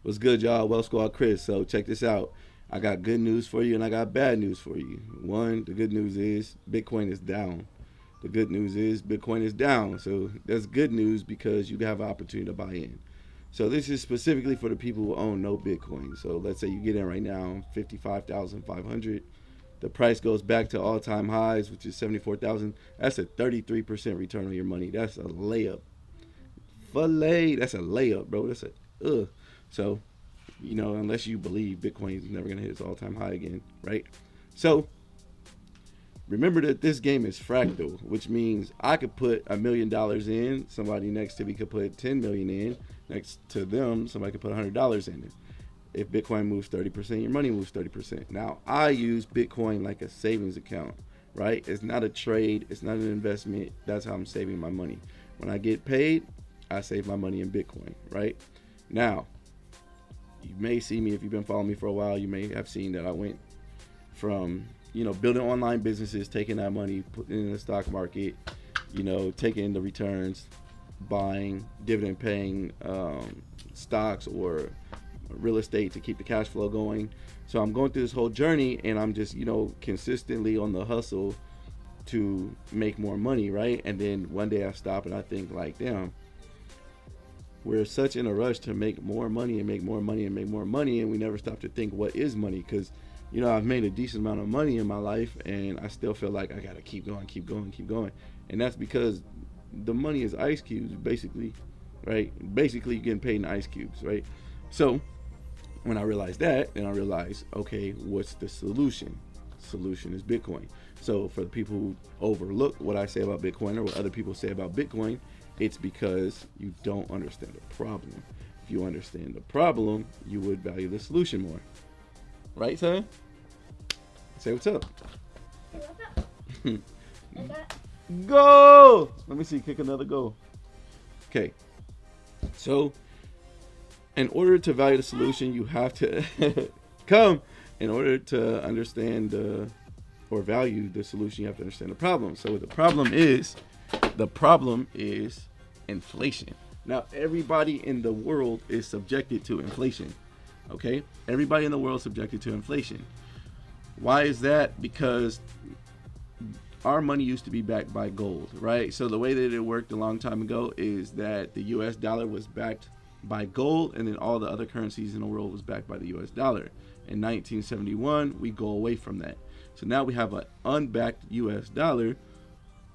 What's good, y'all? Well, Squad Chris. So check this out. I got good news for you and I got bad news for you. One, the good news is Bitcoin is down. The good news is Bitcoin is down. So that's good news because you have an opportunity to buy in. So this is specifically for the people who own no Bitcoin. So let's say you get in right now, 55,500. The price goes back to all-time highs, which is 74,000. That's a 33% return on your money. That's a layup. Filet. That's a layup, bro. That's a So unless you believe Bitcoin is never gonna hit its all-time high again, right? So remember that this game is fractal, which means I could put $1 million in. Somebody next to me could put 10 million in. Next to them, somebody could put $100 in. If Bitcoin moves 30%, your money moves 30%. Now I use Bitcoin like a savings account, right? It's not a trade. It's not an investment. That's how I'm saving my money. When I get paid, I save my money in Bitcoin, right? Now, you may see me, if you've been following me for a while, you may have seen that I went from, building online businesses, taking that money, putting it in the stock market, taking the returns, buying, dividend paying stocks or real estate to keep the cash flow going. So I'm going through this whole journey and I'm just, consistently on the hustle to make more money, right? And then one day I stop and I think like, damn, we're such in a rush to make more money and make more money and make more money, and we never stop to think what is money. Because I've made a decent amount of money in my life and I still feel like I gotta keep going, and that's because the money is ice cubes basically, right? Basically you're getting paid in ice cubes, right? So when I realized that, then I realized, okay, what's the solution? Solution is Bitcoin. So for the people who overlook what I say about Bitcoin or what other people say about Bitcoin, it's because you don't understand the problem. If you understand the problem, you would value the solution more. Right, son? Say what's up. Go! Let me see, kick another goal. Okay. So, in order to value the solution, you have to come. In order to understand or value the solution, you have to understand the problem. So, the problem is inflation. Now, everybody in the world is subjected to inflation. Okay? Everybody in the world is subjected to inflation. Why is that? Because our money used to be backed by gold, right? So the way that it worked a long time ago is that the US dollar was backed by gold, and then all the other currencies in the world was backed by the US dollar. In 1971, we go away from that. So now we have an unbacked US dollar,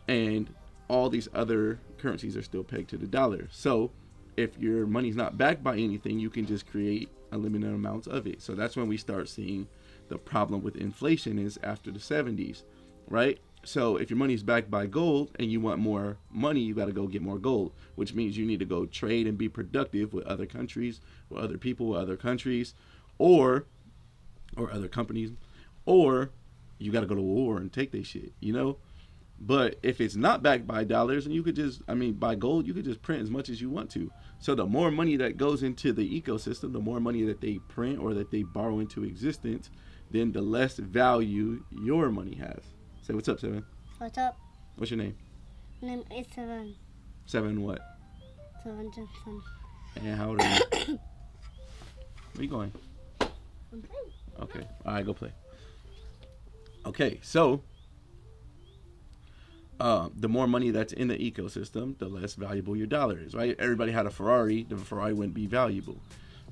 and all these other currencies are still pegged to the dollar. So if your money's not backed by anything, you can just create unlimited amounts of it. So that's when we start seeing the problem with inflation is after the 70s, right? So if your money's backed by gold and you want more money, you got to go get more gold, which means you need to go trade and be productive with other countries, with other people, with other countries, or other companies, or you got to go to war and take their shit, But if it's not backed by dollars, and you could just, by gold, you could just print as much as you want to. So the more money that goes into the ecosystem, the more money that they print or that they borrow into existence, then the less value your money has. Say what's up, Seven. What's up? What's your name? My name is Seven. Seven what? Seven Johnson. And how old are you? Where you going? I'm playing. Okay. All right, go play. Okay, so the more money that's in the ecosystem, the less valuable your dollar is, right? Everybody had a Ferrari, the Ferrari wouldn't be valuable.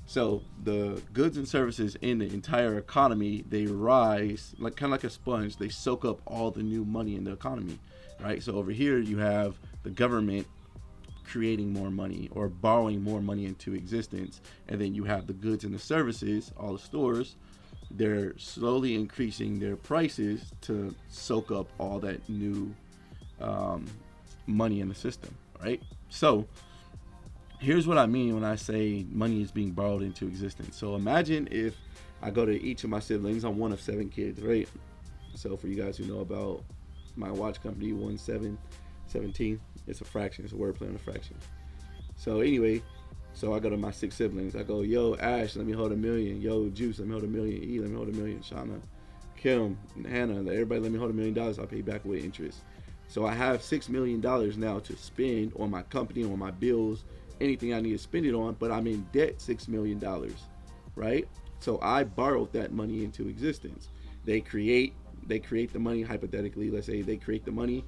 So the goods and services in the entire economy, they rise like kind of like a sponge. They soak up all the new money in the economy, right? So over here you have the government creating more money or borrowing more money into existence, and then you have the goods and the services, all the stores, they're slowly increasing their prices to soak up all that new money in the system, right? So here's what I mean when I say money is being borrowed into existence. So imagine if I go to each of my siblings. I'm one of 7 kids, right? So for you guys who know about my watch company, 17, it's a fraction. It's a wordplay on a fraction. So anyway, so I go to my 6 siblings. I go, yo, Ash, let me hold $1 million. Yo, Juice, let me hold $1 million. E, let me hold $1 million. Shauna, Kim, Hannah, everybody let me hold $1 million. I'll pay back with interest. So I have $6 million now to spend on my company, on my bills, anything I need to spend it on, but I'm in debt $6 million, right? So I borrowed that money into existence. They create the money hypothetically. Let's say they create the money.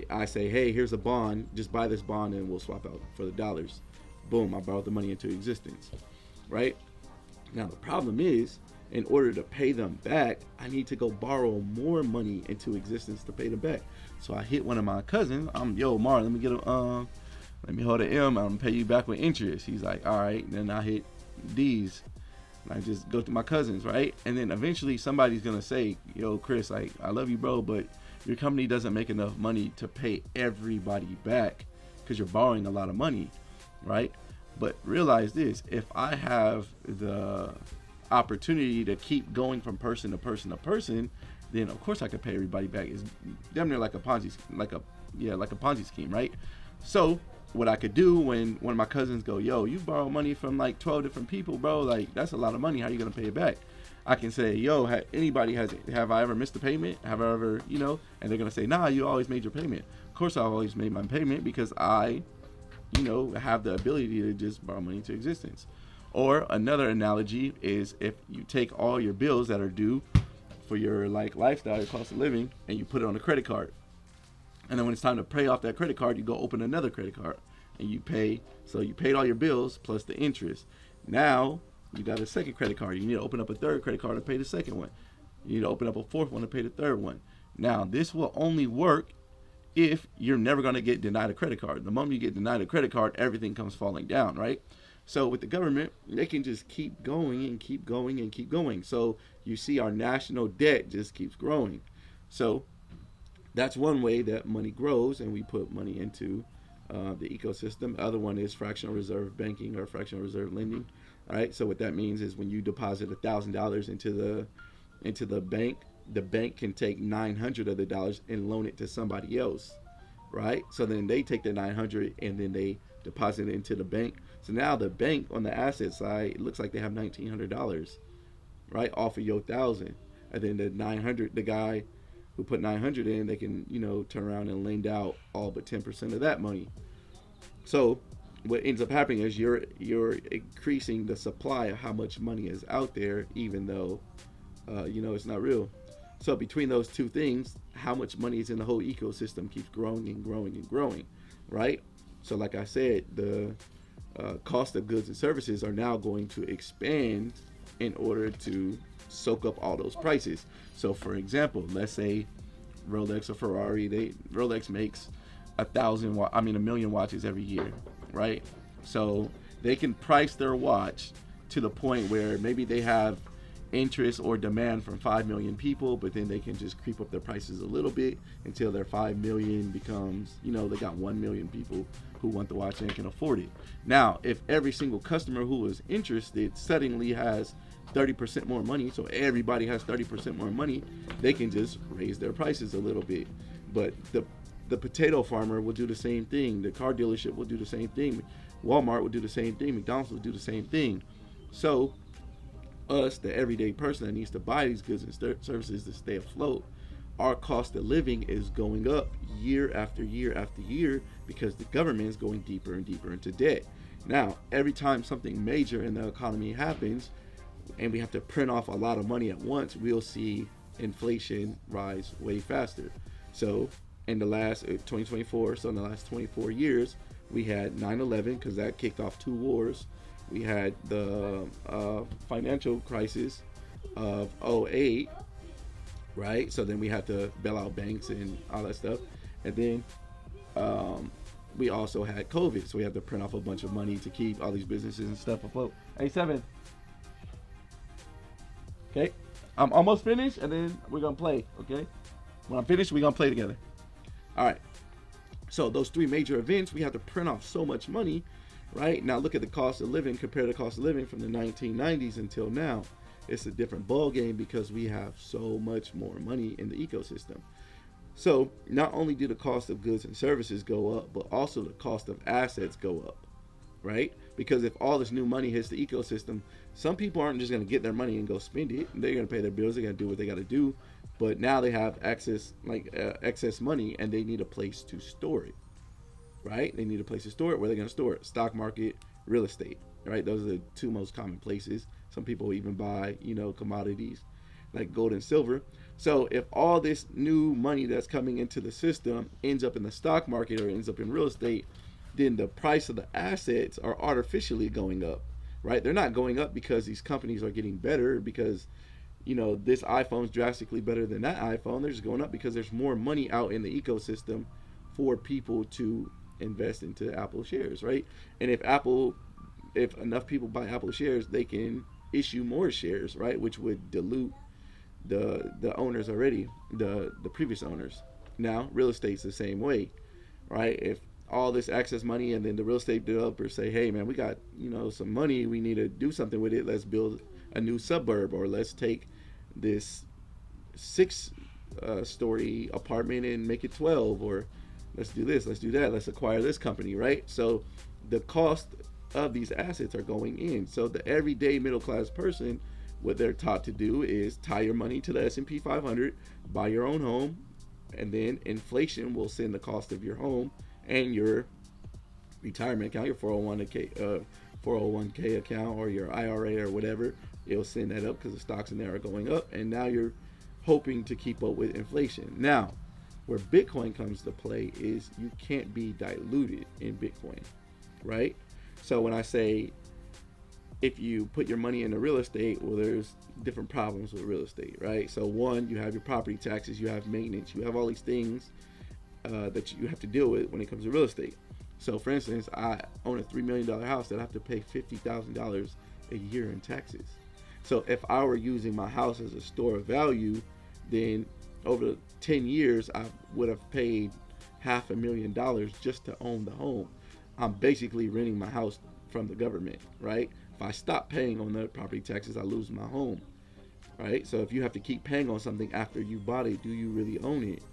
I say, hey, here's a bond. Just buy this bond and we'll swap out for the dollars. Boom, I borrowed the money into existence, right? Now the problem is, in order to pay them back, I need to go borrow more money into existence to pay them back. So I hit one of my cousins. Yo, Mar, let me get a let me hold an M. I'm gonna pay you back with interest. He's like, all right. Then I hit D's. And I just go to my cousins, right? And then eventually somebody's gonna say, yo, Chris, like, I love you, bro, but your company doesn't make enough money to pay everybody back because you're borrowing a lot of money, right? But realize this: if I have the opportunity to keep going from person to person to person, then of course I could pay everybody back. It's damn near like a Ponzi, like a Ponzi scheme, right? So what I could do when one of my cousins go, yo, you borrow money from like 12 different people, bro, like that's a lot of money. How are you gonna pay it back? I can say, yo, have I ever missed a payment? Have I ever, and they're gonna say, nah, you always made your payment. Of course I've always made my payment because I have the ability to just borrow money into existence. Or another analogy is if you take all your bills that are due for your like lifestyle, your cost of living, and you put it on a credit card. And then when it's time to pay off that credit card, you go open another credit card and you pay. So you paid all your bills plus the interest. Now you got a second credit card. You need to open up a third credit card to pay the second one. You need to open up a fourth one to pay the third one. Now this will only work if you're never going to get denied a credit card. The moment you get denied a credit card, everything comes falling down, right? So with the government, they can just keep going and keep going and keep going. So you see our national debt just keeps growing. So that's one way that money grows and we put money into the ecosystem. The other one is fractional reserve banking or fractional reserve lending. All right. So what that means is when you deposit $1,000 into the bank can take 900 of the dollars and loan it to somebody else, right? So then they take the 900 and then they deposit it into the bank. So now the bank on the asset side, it looks like they have $1,900, right, off of your 1,000, and then the 900, the guy who put 900 in, they can turn around and lend out all but 10% of that money. So what ends up happening is you're increasing the supply of how much money is out there, even though it's not real. So between those two things, how much money is in the whole ecosystem keeps growing and growing and growing, right? So like I said, the cost of goods and services are now going to expand in order to soak up all those prices. So for example, let's say Rolex or Ferrari, Rolex makes a million watches every year, right? So they can price their watch to the point where maybe they have interest or demand from 5 million people, but then they can just creep up their prices a little bit until their 5 million becomes, they got 1 million people who want the watch and can afford it. Now, if every single customer who is interested suddenly has 30% more money, so everybody has 30% more money, they can just raise their prices a little bit. But the potato farmer will do the same thing. The car dealership will do the same thing. Walmart will do the same thing. McDonald's will do the same thing. So us, the everyday person that needs to buy these goods and services to stay afloat, our cost of living is going up year after year after year because the government is going deeper and deeper into debt. Now, every time something major in the economy happens and we have to print off a lot of money at once, we'll see inflation rise way faster. So in the last 2024, so in the last 24 years, we had 9/11 because that kicked off 2 wars. We had the financial crisis of '08, right? So then we had to bail out banks and all that stuff. And then we also had COVID. So we had to print off a bunch of money to keep all these businesses and stuff afloat. Hey, 7. Okay. I'm almost finished, and then we're going to play, okay? When I'm finished, we're going to play together. All right. So those 3 major events, we have to print off so much money. Right now, look at the cost of living. Compare the cost of living from the 1990s until now. It's a different ball game because we have so much more money in the ecosystem. So not only do the cost of goods and services go up, but also the cost of assets go up, right? Because if all this new money hits the ecosystem, some people aren't just going to get their money and go spend it. They're going to pay their bills. They're going to do what they got to do. But now they have excess money and they need a place to store it, right? They need a place to store it. Where are they going to store it? Stock market, real estate, right? Those are the two most common places. Some people even buy, commodities like gold and silver. So if all this new money that's coming into the system ends up in the stock market or ends up in real estate, then the price of the assets are artificially going up, right? They're not going up because these companies are getting better, because this iPhone's drastically better than that iPhone. They're just going up because there's more money out in the ecosystem for people to invest into Apple shares, right? And if enough people buy Apple shares, they can issue more shares, right? Which would dilute the owners already, the previous owners. Now, real estate's the same way, right? If all this excess money and then the real estate developers say, hey man, we got some money, we need to do something with it, let's build a new suburb, or let's take this six story apartment and make it 12, or let's do this, let's do that, let's acquire this company, right? So the cost of these assets are going in. So the everyday middle class person, what they're taught to do is tie your money to the S&P 500, buy your own home, and then inflation will send the cost of your home and your retirement account, your 401k account, or your IRA or whatever. It'll send that up because the stocks in there are going up, and now you're hoping to keep up with inflation. Now, where Bitcoin comes to play is you can't be diluted in Bitcoin, right? So when I say if you put your money into real estate, well, there's different problems with real estate, right? So one, you have your property taxes, you have maintenance, you have all these things that you have to deal with when it comes to real estate. So for instance, I own a $3 million house that I have to pay $50,000 a year in taxes. So if I were using my house as a store of value, then over 10 years, I would have paid $500,000 just to own the home. I'm basically renting my house from the government, right? If I stop paying on the property taxes, I lose my home, right? So if you have to keep paying on something after you bought it, do you really own it,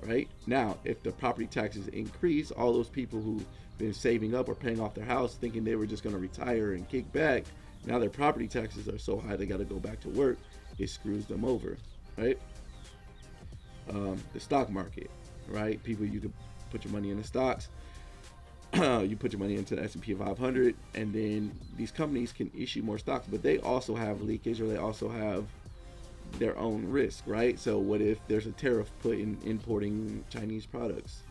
right? Now, if the property taxes increase, all those people who've been saving up or paying off their house thinking they were just going to retire and kick back, now their property taxes are so high they got to go back to work. It screws them over, right? The stock market, right? People, you could put your money in the stocks. You put your money into the S&P 500, and then these companies can issue more stocks, but they also have leakage, or they also have their own risk, right? So what if there's a tariff put in importing Chinese products,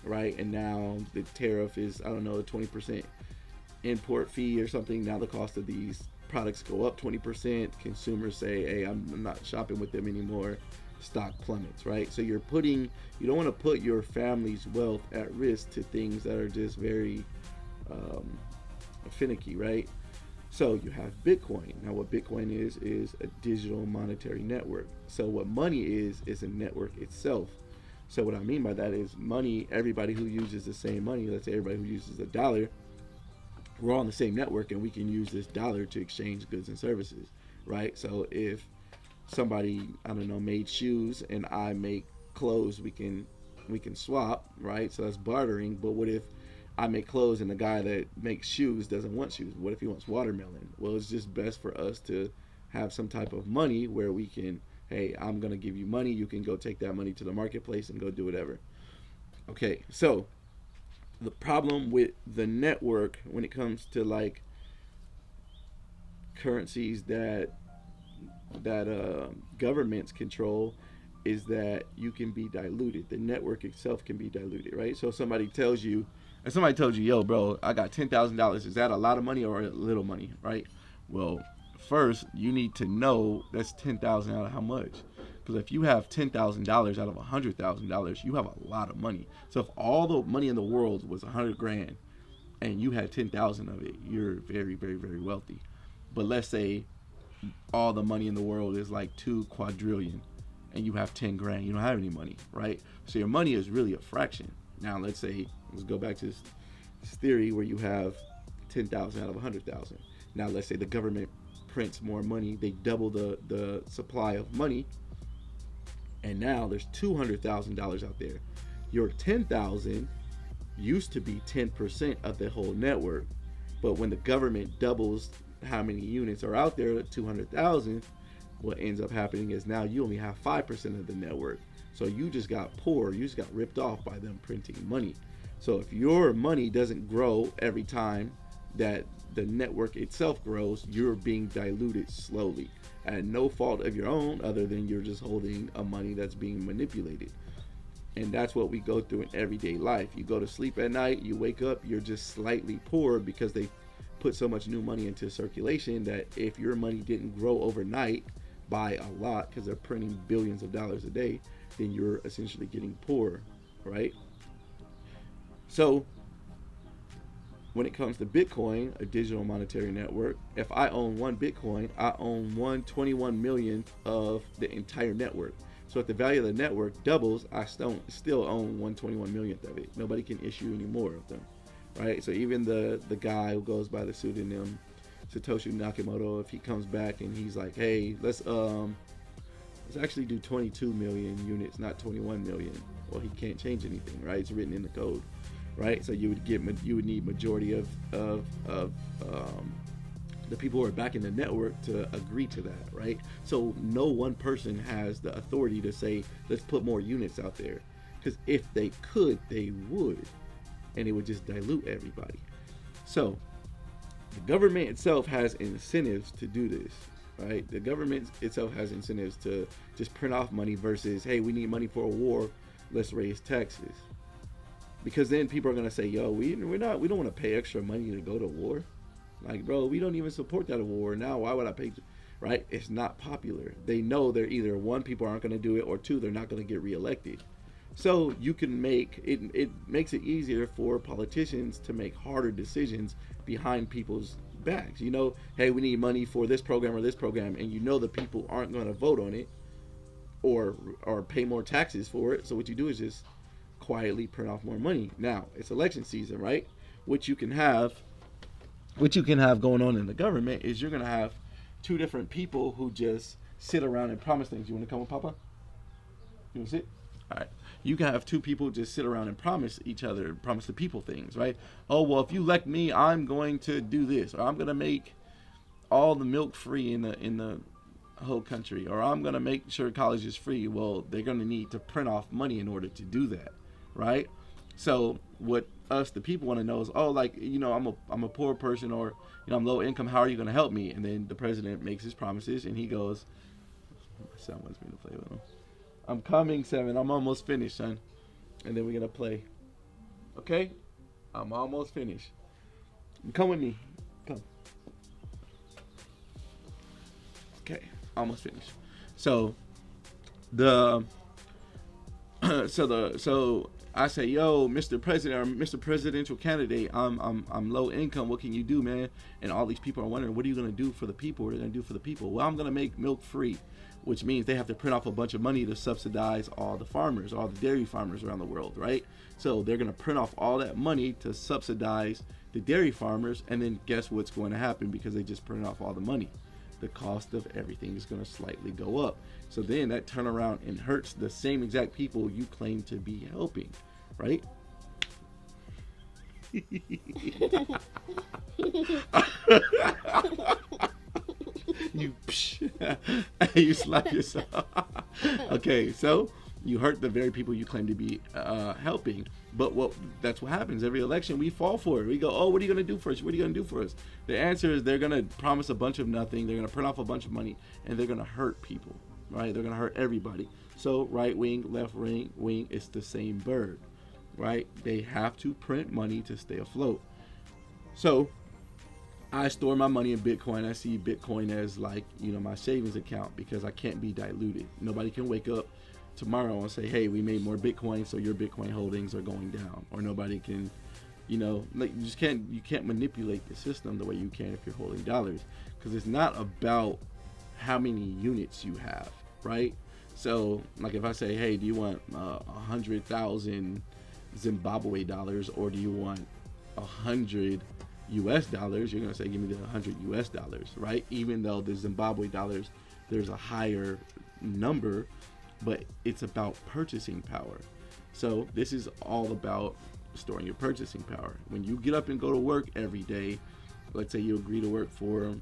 right? And now the tariff is, I don't know, a 20% import fee or something. Now the cost of these products go up 20%. Consumers say, hey, I'm not shopping with them anymore. Stock plummets, right? So you don't want to put your family's wealth at risk to things that are just very finicky, right? So you have Bitcoin. Now what Bitcoin is a digital monetary network. So what money is a network itself. So what I mean by that is money, everybody who uses the same money, let's say everybody who uses a dollar, we're all on the same network, and we can use this dollar to exchange goods and services, right? So if somebody, I don't know, made shoes and I make clothes, we can swap, right? So that's bartering. But what if I make clothes and the guy that makes shoes doesn't want shoes? What if he wants watermelon? Well, it's just best for us to have some type of money where we can, hey, I'm gonna give you money, you can go take that money to the marketplace and go do whatever. Okay, so the problem with the network when it comes to like currencies that governments control is that you can be diluted. The network itself can be diluted, right? So if somebody told you, yo, bro, I got $10,000. Is that a lot of money or a little money, right? Well, first you need to know that's 10,000 out of how much. Because if you have $10,000 out of $100,000, you have a lot of money. So if all the money in the world was 100 grand and you had 10,000 of it, you're very, very, very wealthy. But let's say all the money in the world is like 2 quadrillion and you have 10 grand, you don't have any money, right? So your money is really a fraction. Now let's go back to this theory where you have 10,000 out of 100,000. Now let's say the government prints more money, they double the supply of money, and now there's $200,000 out there. Your 10,000 used to be 10% of the whole network, but when the government doubles how many units are out there, 200,000, what ends up happening is now you only have 5% of the network. So you just got poor, you just got ripped off by them printing money. So if your money doesn't grow every time that the network itself grows, you're being diluted slowly at no fault of your own, other than you're just holding a money that's being manipulated. And that's what we go through in everyday life. You go to sleep at night, you wake up, you're just slightly poor because they put so much new money into circulation that if your money didn't grow overnight by a lot, because they're printing billions of dollars a day, then you're essentially getting poor, right? So when it comes to Bitcoin, a digital monetary network, if I own one Bitcoin, I own 1/21 millionth of the entire network. So if the value of the network doubles, I still own 1/21 millionth of it. Nobody can issue any more of them, right? So even the guy who goes by the pseudonym Satoshi Nakamoto, if he comes back and he's like, hey, let's actually do 22 million units, not 21 million. Well, he can't change anything, right? It's written in the code, right? So you would need majority of the people who are backing the network to agree to that, right? So no one person has the authority to say, let's put more units out there. Because if they could, they would. And it would just dilute everybody. So the government itself has incentives to do this, right? The government itself has incentives to just print off money versus, hey, we need money for a war, let's raise taxes. Because then people are gonna say, yo, we don't want to pay extra money to go to war. Like, bro, we don't even support that war now. Why would I pay? Right? It's not popular. They know they're either one, people aren't going to do it, or two, they're not going to get reelected. So you can make it. It makes it easier for politicians to make harder decisions behind people's backs. You know, hey, we need money for this program or this program, and you know the people aren't going to vote on it or pay more taxes for it. So what you do is just quietly print off more money. Now it's election season, right? What you can have going on in the government is you're going to have two different people who just sit around and promise things. You want to come with Papa? You want to sit? All right. You can have two people just sit around and promise each other, promise the people things, right? Oh, well, if you elect me, I'm going to do this, or I'm going to make all the milk free in the whole country, or I'm going to make sure college is free. Well, they're going to need to print off money in order to do that, right? So what us, the people, want to know is, oh, like, you know, I'm a poor person, or, you know, I'm low income. How are you going to help me? And then the president makes his promises, and he goes, my son wants me to play with him. I'm coming, 7. I'm almost finished, son. And then we're going to play. Okay? I'm almost finished. Come with me. Come. Okay. Almost finished. So so I say, yo, Mr. President, or Mr. Presidential Candidate, I'm low income. What can you do, man? And all these people are wondering, what are you going to do for the people? What are you going to do for the people? Well, I'm going to make milk free, which means they have to print off a bunch of money to subsidize all the farmers, all the dairy farmers around the world, right? So they're going to print off all that money to subsidize the dairy farmers, and then guess what's going to happen because they just printed off all the money? The cost of everything is going to slightly go up. So then that turn around and hurts the same exact people you claim to be helping, right? You you slap yourself. Okay, so you hurt the very people you claim to be helping. But that's what happens. Every election, we fall for it. We go, oh, what are you going to do for us? What are you going to do for us? The answer is they're going to promise a bunch of nothing. They're going to print off a bunch of money, and they're going to hurt people, right? They're going to hurt everybody. So right wing, left wing, it's the same bird, right? They have to print money to stay afloat. So I store my money in Bitcoin. I see Bitcoin as, like, you know, my savings account, because I can't be diluted. Nobody can wake up tomorrow and say, hey, we made more Bitcoin, so your Bitcoin holdings are going down. Or nobody can, you know, like, you can't manipulate the system the way you can if you're holding dollars, because it's not about how many units you have, right? So like if I say, hey, do you want 100,000 Zimbabwe dollars, or do you want 100 US dollars? You're gonna say, give me the 100 US dollars, right? Even though the Zimbabwe dollars, there's a higher number, but it's about purchasing power. So this is all about storing your purchasing power. When you get up and go to work every day, let's say you agree to work for,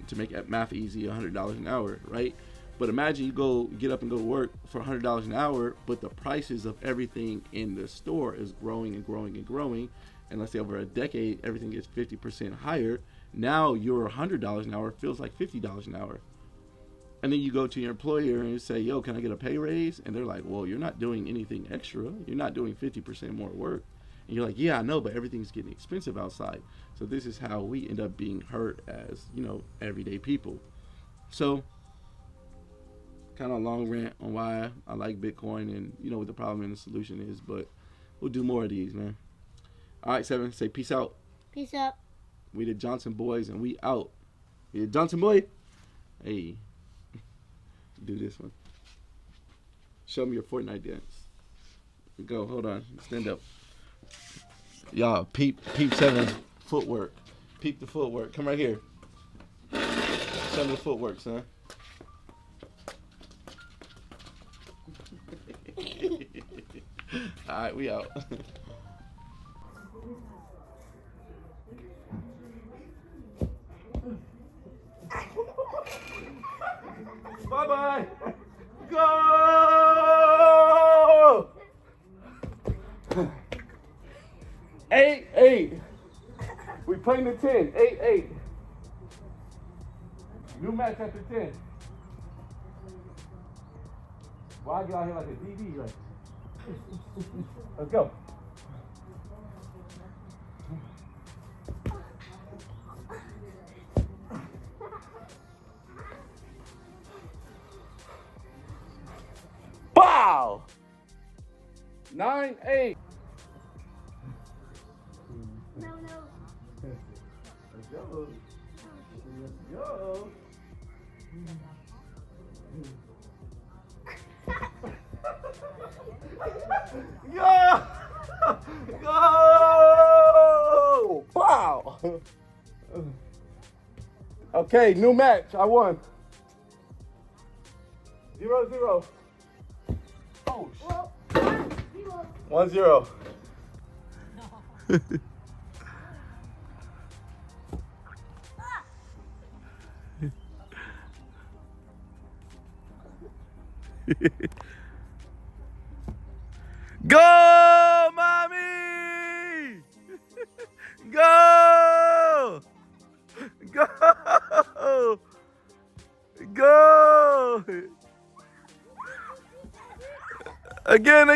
to make math easy, $100 an hour, right? But imagine you get up and go to work for $100 an hour, but the prices of everything in the store is growing and growing and growing. And let's say over a decade, everything gets 50% higher. Now your $100 an hour feels like $50 an hour. And then you go to your employer and say, yo, can I get a pay raise? And they're like, well, you're not doing anything extra. You're not doing 50% more work. And you're like, yeah, I know, but everything's getting expensive outside. So this is how we end up being hurt as, everyday people. So kind of a long rant on why I like Bitcoin and, what the problem and the solution is. But we'll do more of these, man. All right, Seven, say peace out. Peace out. We the Johnson boys and we out. We the Johnson boy. Hey. Do this one. Show me your Fortnite dance. Go, hold on. Stand up. Y'all, peep Seven's footwork. Peep the footwork. Come right here. Show me the footwork, son. Alright, we out. Bye-bye. Go! 8-8. We playing the 10. 8-8. New match after 10. Well, I get out here like a DB, right? Let's go. Bow! 9-8. No. Let's go. Let's go. Go! Go! Wow! Okay, new match. I won. 0-0. Oh, Well, 1-0. Go, mommy! Go! Go! Go! Again.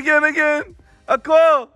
A call.